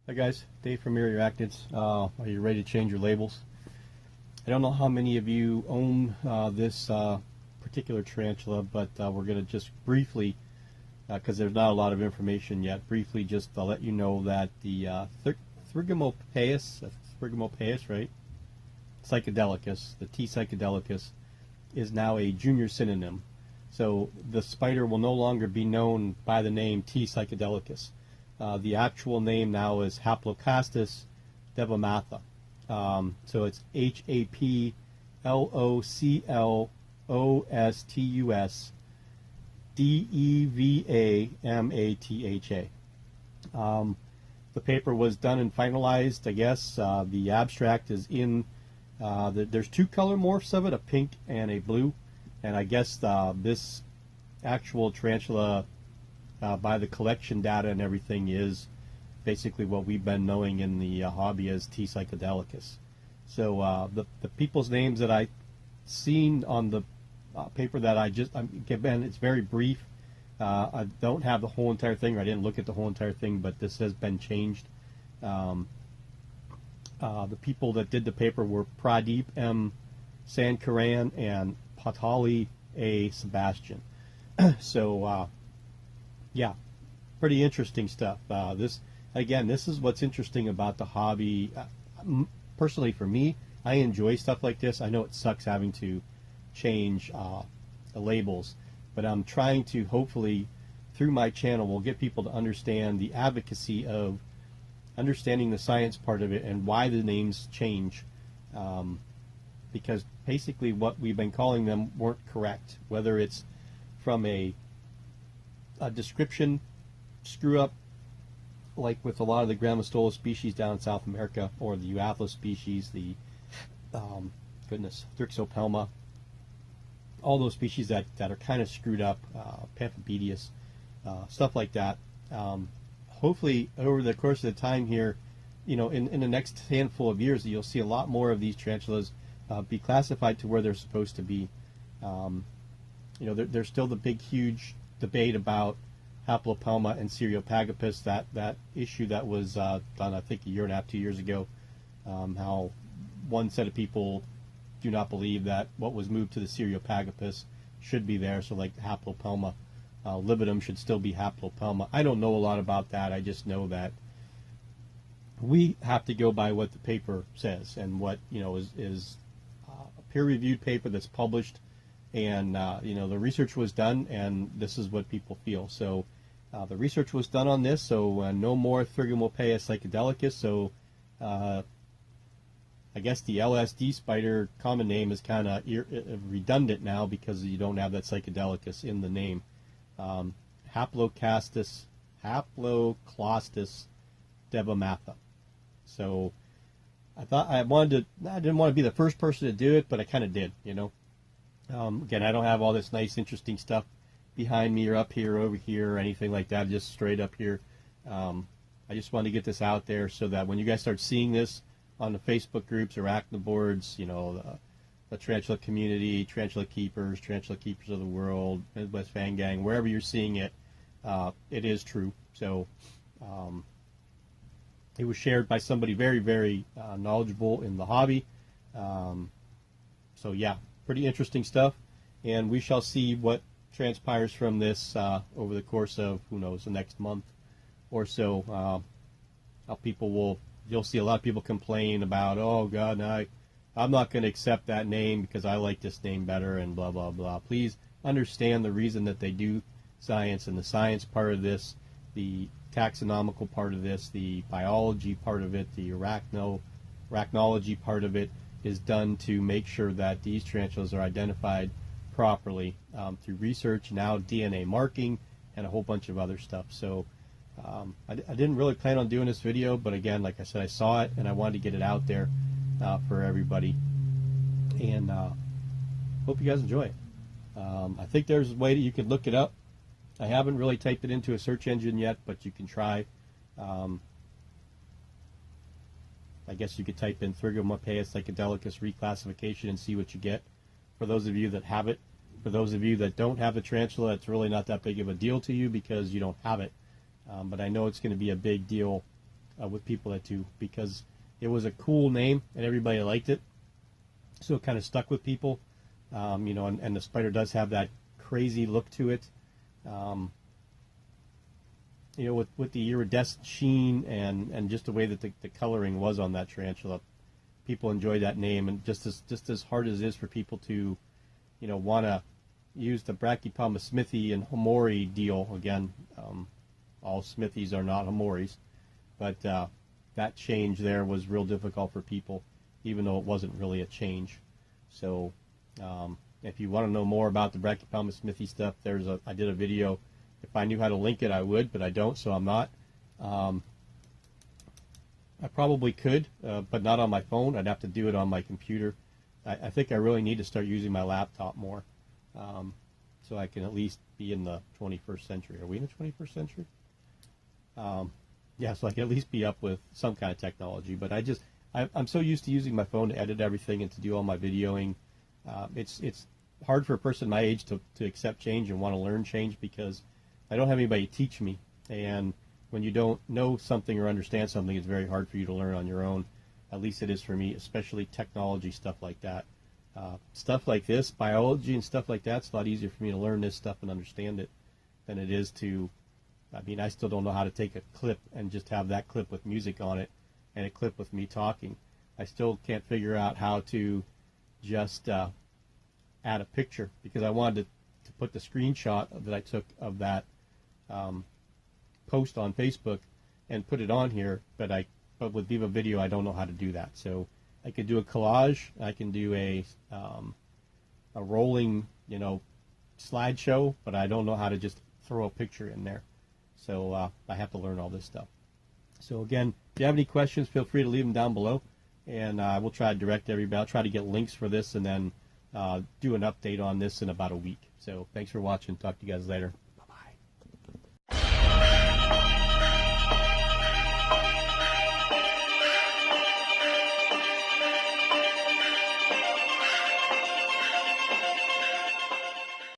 Hi guys, Dave from Arachnids. Are you ready to change your labels? I don't know how many of you own this particular tarantula, but we're going to just briefly, because there's not a lot of information yet, briefly just let you know that the Thrigmopoeus, right? Psychedlicus, the T. psychedlicus, is now a junior synonym. So the spider will no longer be known by the name T. psychedlicus. The actual name now is Haploclastus devamatha. So it's Haploclastus devamatha. The paper was done and finalized, I guess. The abstract is in, there's two color morphs of it, a pink and a blue. And I guess this actual tarantula, by the collection data and everything, is basically what we've been knowing in the hobby as T. psychedlicus. So the people's names that I seen on the paper that again, it's very brief. I don't have the whole entire thing, or I didn't look at the whole entire thing, but this has been changed. The people that did the paper were Pradeep M. Sankaran and Patali A. Sebastian. So yeah, pretty interesting stuff. This is what's interesting about the hobby. Personally, for me, I enjoy stuff like this. I know it sucks having to change the labels, but I'm trying to, hopefully, through my channel, will get people to understand the advocacy of understanding the science part of it and why the names change. Because basically what we've been calling them weren't correct, whether it's from a description screw up, like with a lot of the Grammostola species down in South America, or the Euathlus species, the Thrigmopoeus, all those species that are kind of screwed up, Pamphobeteus, stuff like that. Hopefully, over the course of the time here, in the next handful of years, you'll see a lot more of these tarantulas be classified to where they're supposed to be. There's still the big, huge debate about Haplopelma and Syriopagopus, that issue that was done, I think, a year and a half, 2 years ago. How one set of people do not believe that what was moved to the Syriopagopus should be there, so like Haplopelma libidum should still be Haplopelma. I don't know a lot about that. I just know that we have to go by what the paper says, and what is a peer-reviewed paper that's published. And the research was done, and this is what people feel. So the research was done on this, so no more Thrigmopoeus psychedlicus. So I guess the LSD spider common name is kind of redundant now, because you don't have that psychedlicus in the name. Haploclastus devamatha. So I didn't want to be the first person to do it, but I kind of did, Again, I don't have all this nice, interesting stuff behind me or up here or over here or anything like that, just straight up here. I just wanted to get this out there so that when you guys start seeing this on the Facebook groups, arachnid boards, the tarantula community, tarantula keepers of the world, Midwest Fan Gang, wherever you're seeing it, it is true. So it was shared by somebody very, very knowledgeable in the hobby. So yeah, pretty interesting stuff, and we shall see what transpires from this over the course of, who knows, the next month or so. How you'll see a lot of people complain about, oh God, no, I'm not going to accept that name because I like this name better, and blah, blah, blah. Please understand the reason that they do science, and the science part of this, the taxonomical part of this, the biology part of it, the arachnology part of it, is done to make sure that these tarantulas are identified properly through research, now DNA marking, and a whole bunch of other stuff. So I didn't really plan on doing this video, but again, like I said, I saw it and I wanted to get it out there for everybody, and hope you guys enjoy it. I think there's a way that you can look it up. I haven't really typed it into a search engine yet, but you can try. I guess you could type in Thrigmopoeus psychedlicus reclassification and see what you get. For those of you that have it, for those of you that don't have the tarantula, it's really not that big of a deal to you because you don't have it. But I know it's going to be a big deal with people that do, because it was a cool name and everybody liked it, so it kind of stuck with people. You know, and the spider does have that crazy look to it. You know, with the iridescent sheen and just the way that the coloring was on that tarantula, people enjoy that name. And just as hard as it is for people to, you know, want to use the Brachypalma smithi and Homori deal again, all smithies are not Homoris, but that change there was real difficult for people, even though it wasn't really a change. So if you want to know more about the Brachypalma smithi stuff, I did a video. If I knew how to link it, I would, but I don't, so I'm not. I probably could, but not on my phone. I'd have to do it on my computer. I think I really need to start using my laptop more, so I can at least be in the 21st century. Are we in the 21st century? Yeah, so I can at least be up with some kind of technology. But I'm so used to using my phone to edit everything and to do all my videoing. It's hard for a person my age to accept change and want to learn change, because I don't have anybody to teach me. And when you don't know something or understand something, it's very hard for you to learn on your own. At least it is for me, especially technology stuff like that. Stuff like this, biology and stuff like that, it's a lot easier for me to learn this stuff and understand it than it is to, I mean, I still don't know how to take a clip and just have that clip with music on it and a clip with me talking. I still can't figure out how to just add a picture, because I wanted to put the screenshot that I took of that post on Facebook and put it on here, but with Viva Video I don't know how to do that. So I could do a collage, I can do a rolling, you know, slideshow, but I don't know how to just throw a picture in there. So I have to learn all this stuff. So again, if you have any questions, feel free to leave them down below, and I will try to direct everybody. I'll try to get links for this, and then do an update on this in about a week. So thanks for watching. Talk to you guys later.